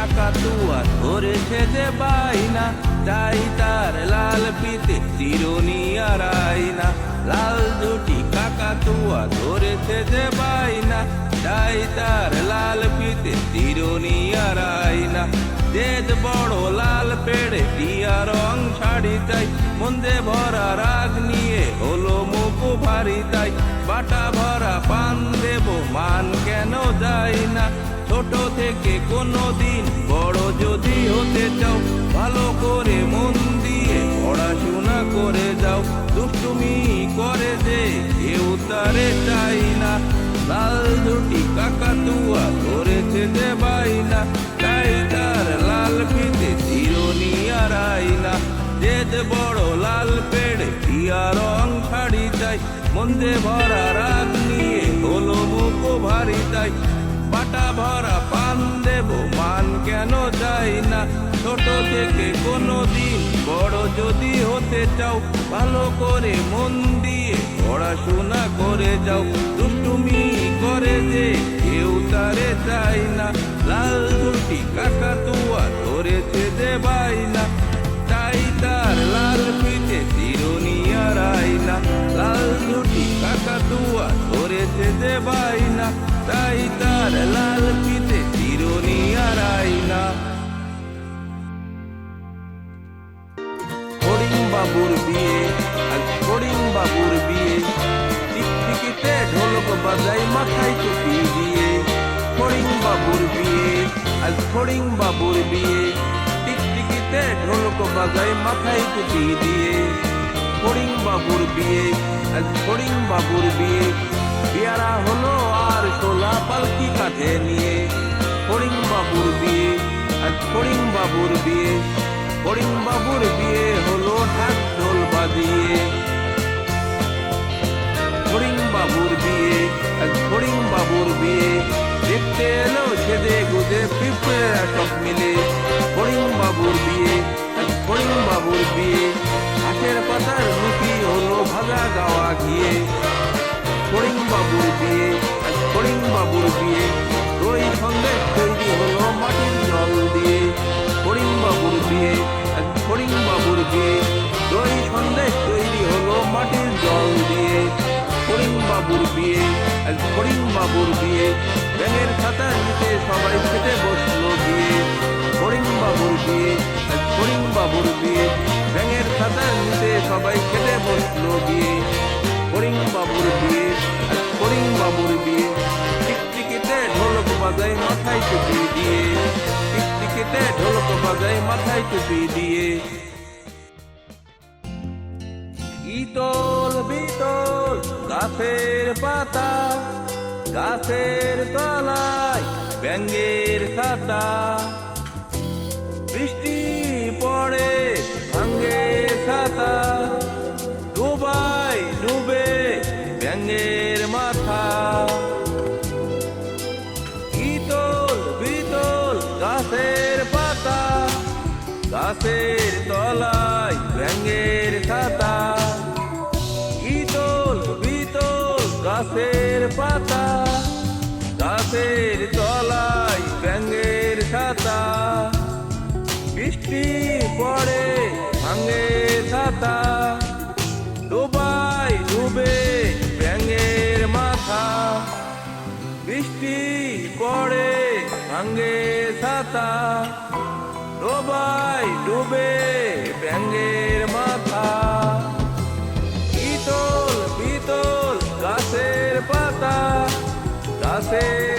কাকাতুয়া ধরেছে যে বাইনা, তাই তার লাল পিতে চিরুনি আর আয়না। লাল দুটি কাকাতুয়া ধরেছে যে বাইনা, তাই তার লাল পিতে চিরুনি আর আয়না। তেজ বড় লাল পেড়ে টিয়া রং শাড়ি চাই, মন্দে ভরা রাগ নিয়ে হলো মুখ ভারী তাই। বাটা ভরা পান দেব মান কেন যায় না, ছোট থেকে কোনো দিন বড় যদি হতে চাও, ভালো করে মন দিয়ে পড়াশোনা করে যাও। দুষ্টুমি করে যে কেউ তারে চাই না, লাল দুটি কাকাতুয়া ধরেছে যে বাইনা, তাই তার লাল পিতে চিরুনি আর আয়না। তেজ বড় লাল পেড়ে টিয়া রং শাড়ি চাই, মন্দে ভরা রাগ নিয়ে হলো মুখ ভারী তাই। বাটা ভরা পান দেব মান কেন যায় না, ছোট থেকে কোনো দিন বড় যদি হতে চাও, ভালো করে মন দিয়ে পড়াশোনা করে যাও। দুষ্টুমি করে যে কেউ তারে চায় না, লাল দুটি কাকাতুয়া ধরেছে যে বাইনা, তাই তার লাল পিতে চিরুনি আর আয়না। লাল দুটি কাকাতুয়া ধরেছে যে বাইনা, তাই তার লাল পিতে চিরুনি আর আয়না। ফড়িং বাবুর বিয়ে, আজ ফড়িং বাবুর বিয়ে, টিকটিকিতে ঢোলক বাজাই মাথায় টুপি দিয়ে। ফড়িং বাবুর বিয়ে, আজ ফড়িং বাবুর বিয়ে, টিকটিকিতে ঢোলক বাজাই মাথায় টুপি দিয়ে। ফড়িং বাবুর বিয়ে, আজ ফড়িং বাবুর বিয়ে, বিয়ারা হলো আর শোলা পালকি কাঁধে নিয়ে। ফড়িং বাবুর বিয়ে, আজ ফড়িং বাবুর বিয়ে, ফড়িং বাবুর বিয়ে হলো ঢাক ঢোল বাজিয়ে। ফড়িং বাবুর বিয়ে, আজ ফড়িং বাবুর বিয়ে, দেখতে এলো সেদে গুজে পিঁপড়েরা সব মিলে। ফড়িং বাবুর বিয়ে, আজ ফড়িং বাবুর বিয়ে, ঘাসের পাতার রুটি হলো ভাজা গাওয়া ঘিয়ে। ফড়িং বাবুর বিয়ে, আজ ফড়িং বাবুর বিয়ে, দই সন্দেশ তৈরি হলো মাটির জল দিয়ে। ফড়িং বাবুর বিয়ে, আজ ফড়িং বাবুর বিয়ে, দই সন্দেশ তৈরি হলো মাটির জল দিয়ে। ফড়িং বাবুর বিয়ে, আজ ফড়িং বাবুর বিয়ে, ব্যাঙের খাতার নিচে সবাই খেতে বসলো গিয়ে। ফড়িং বাবুর বিয়ে, আজ ফড়িং বাবুর বিয়ে, ব্যাঙের খাতার নিচে সবাই খেতে বসলো গিয়ে। ফড়িং বাবুর বিয়ে, আজ ফড়িং বাবুর বিয়ে, টিকটিকিতে ঢোলক বাজাই মাথায় টুপি দিয়ে। টিকটিকিতে ঢোলক বাজাই মাথায় টুপি দিয়ে। ইতল বিতল গাছের পাতা, গাছের তলায় ব্যাঙের ছাতা। বৃষ্টি পড়ে ভাঙে ছাতা, ডুবাই ডুবে ব্যাঙের মাথা। ইতল বিতল গাছের পাতা, গাছের তলায় ব্যাঙের ছাতা। ইতল বিতল গাছের পাতা, গাছের তলায় ব্যাঙের ছাতা। বৃষ্টি পড়ে ভাঙে ছাতা, ডুবাই ডুবে ব্যাঙের মাথা। বৃষ্টি পড়ে ভাঙে ছাতা, ডুবাই ডুবে ব্যাঙের মাথা। ইতল বিতল গাছের পাতা, গাছের